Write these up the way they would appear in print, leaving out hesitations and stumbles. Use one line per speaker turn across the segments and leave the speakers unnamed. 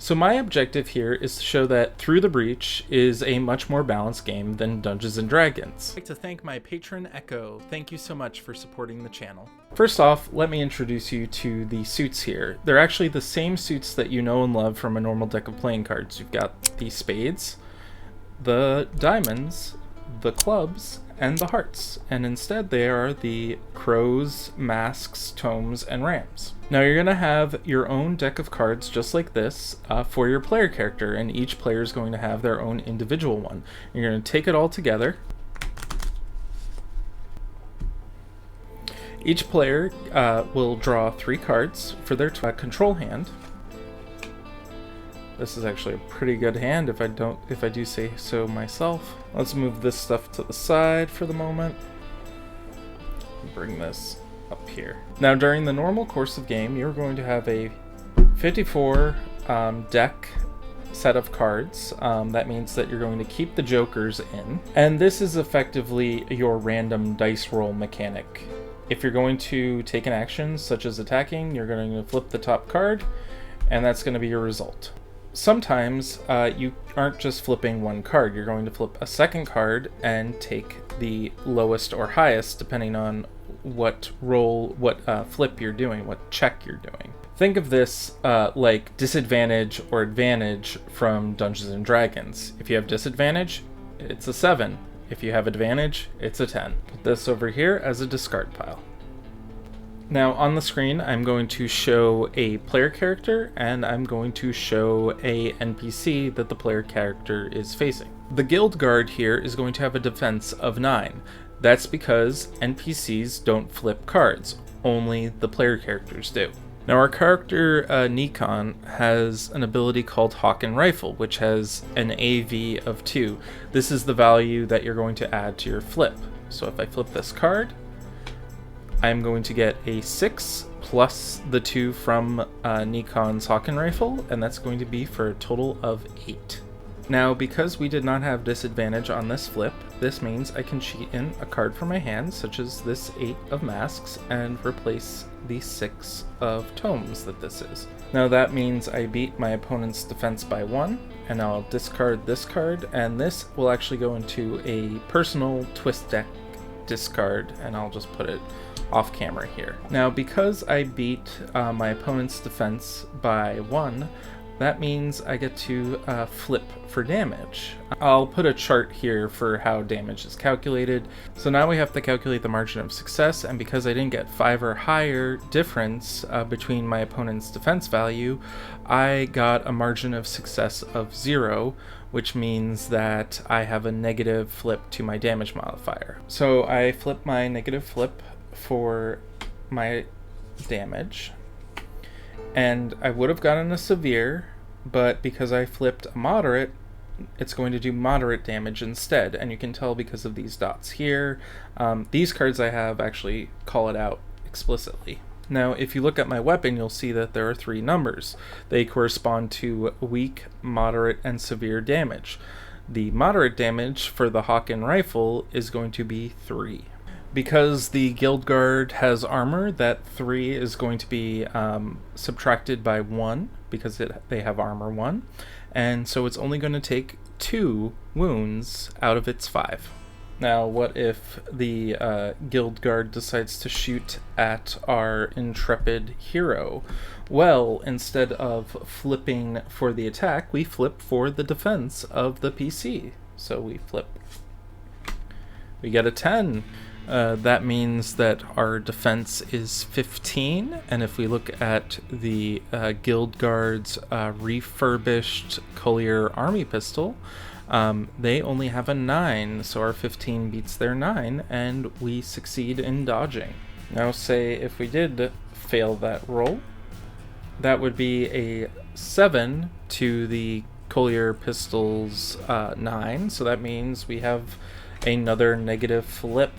So my objective here is to show that Through the Breach is a much more balanced game than Dungeons & Dragons. I'd like to thank my patron Echo. Thank you so much for supporting the channel. First off, let me introduce you to the suits here. They're actually the same suits that you know and love from a normal deck of playing cards. You've got the spades, the diamonds, the clubs, and the hearts, and instead they are the crows, masks, tomes, and rams. Now you're going to have your own deck of cards just like this for your player character, and each player is going to have their own individual one. You're going to take it all together. Each player will draw 3 cards for their control hand. This is actually a pretty good hand if I do say so myself. Let's move this stuff to the side for the moment. Bring this up here. Now during the normal course of game, you're going to have a 54 deck set of cards. That means that you're going to keep the jokers in. And this is effectively your random dice roll mechanic. If you're going to take an action, such as attacking, you're going to flip the top card, and that's going to be your result. Sometimes you aren't just flipping one card, you're going to flip a second card and take the lowest or highest depending on what flip you're doing, what check you're doing. Think of this like disadvantage or advantage from Dungeons & Dragons. If you have disadvantage, it's a 7. If you have advantage, it's a 10. Put this over here as a discard pile. Now on the screen, I'm going to show a player character and I'm going to show a NPC that the player character is facing. The guild guard here is going to have a defense of 9. That's because NPCs don't flip cards, only the player characters do. Now our character Nikon has an ability called Hawk and Rifle, which has an AV of 2. This is the value that you're going to add to your flip. So if I flip this card, I'm going to get a 6 plus the 2 from Nikon's Hawk and Rifle, and that's going to be for a total of 8. Now, because we did not have disadvantage on this flip, this means I can cheat in a card from my hand, such as this 8 of masks, and replace the 6 of tomes that this is. Now that means I beat my opponent's defense by 1, and I'll discard this card, and this will actually go into a personal twist deck discard, and I'll just put it off camera here. Now because I beat my opponent's defense by 1, that means I get to flip for damage. I'll put a chart here for how damage is calculated. So now we have to calculate the margin of success, and because I didn't get 5 or higher difference between my opponent's defense value, I got a margin of success of 0, which means that I have a negative flip to my damage modifier. So I flip my negative flip for my damage, and I would have gotten a severe, but because I flipped a moderate, it's going to do moderate damage instead, and you can tell because of these dots here. These cards I have actually call it out explicitly. Now if you look at my weapon, you'll see that there are 3 numbers. They correspond to weak, moderate, and severe damage. The moderate damage for the Hawk and Rifle is going to be 3. Because the guild guard has armor, that 3 is going to be subtracted by 1 because they have armor 1, and so it's only going to take 2 wounds out of its 5. Now what if the guild guard decides to shoot at our intrepid hero? Well, instead of flipping for the attack, we flip for the defense of the PC. So we flip. We get a 10. That means that our defense is 15, and if we look at the Guild Guard's refurbished Collier Army Pistol, they only have a 9, so our 15 beats their 9, and we succeed in dodging. Now say if we did fail that roll, that would be a 7 to the Collier Pistol's 9, so that means we have another negative flip.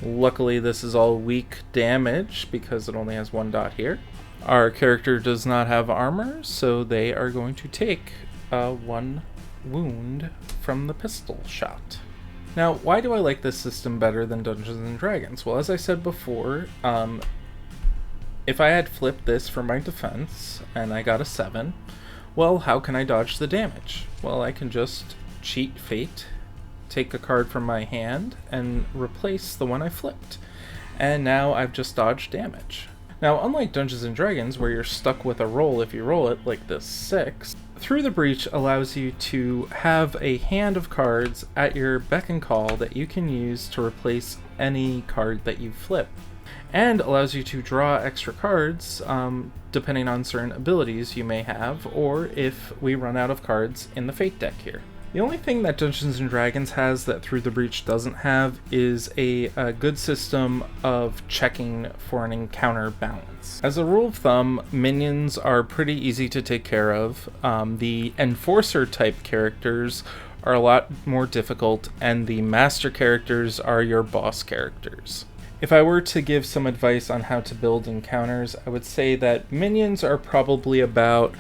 Luckily this is all weak damage because it only has 1 dot here. Our character does not have armor, so they are going to take 1 wound from the pistol shot. Now, why do I like this system better than Dungeons & Dragons? Well, as I said before, If I had flipped this for my defense and I got a 7, well, how can I dodge the damage? Well, I can just cheat fate, take a card from my hand, and replace the one I flipped. And now I've just dodged damage. Now, unlike Dungeons & Dragons, where you're stuck with a roll if you roll it, like this 6, Through the Breach allows you to have a hand of cards at your beck and call that you can use to replace any card that you flip, and allows you to draw extra cards depending on certain abilities you may have, or if we run out of cards in the Fate deck here. The only thing that Dungeons & Dragons has that Through the Breach doesn't have is a good system of checking for an encounter balance. As a rule of thumb, minions are pretty easy to take care of. The Enforcer type characters are a lot more difficult, and the Master characters are your boss characters. If I were to give some advice on how to build encounters, I would say that minions are probably about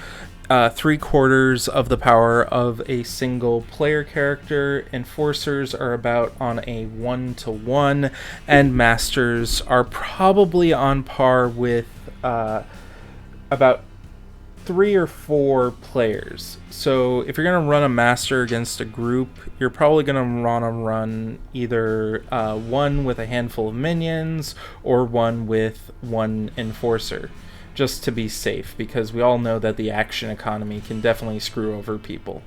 3/4 of the power of a single player character, Enforcers are about on a 1-to-1, and Masters are probably on par with about 3 or 4 players. So if you're going to run a Master against a group, you're probably going to want to run either one with a handful of minions or one with one Enforcer, just to be safe, because we all know that the action economy can definitely screw over people.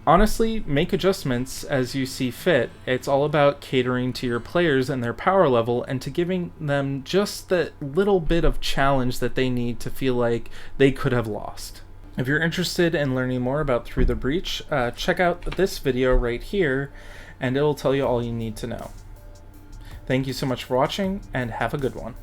Honestly, make adjustments as you see fit. It's all about catering to your players and their power level, and to giving them just the little bit of challenge that they need to feel like they could have lost. If you're interested in learning more about Through the Breach, check out this video right here, and it'll tell you all you need to know. Thank you so much for watching, and have a good one.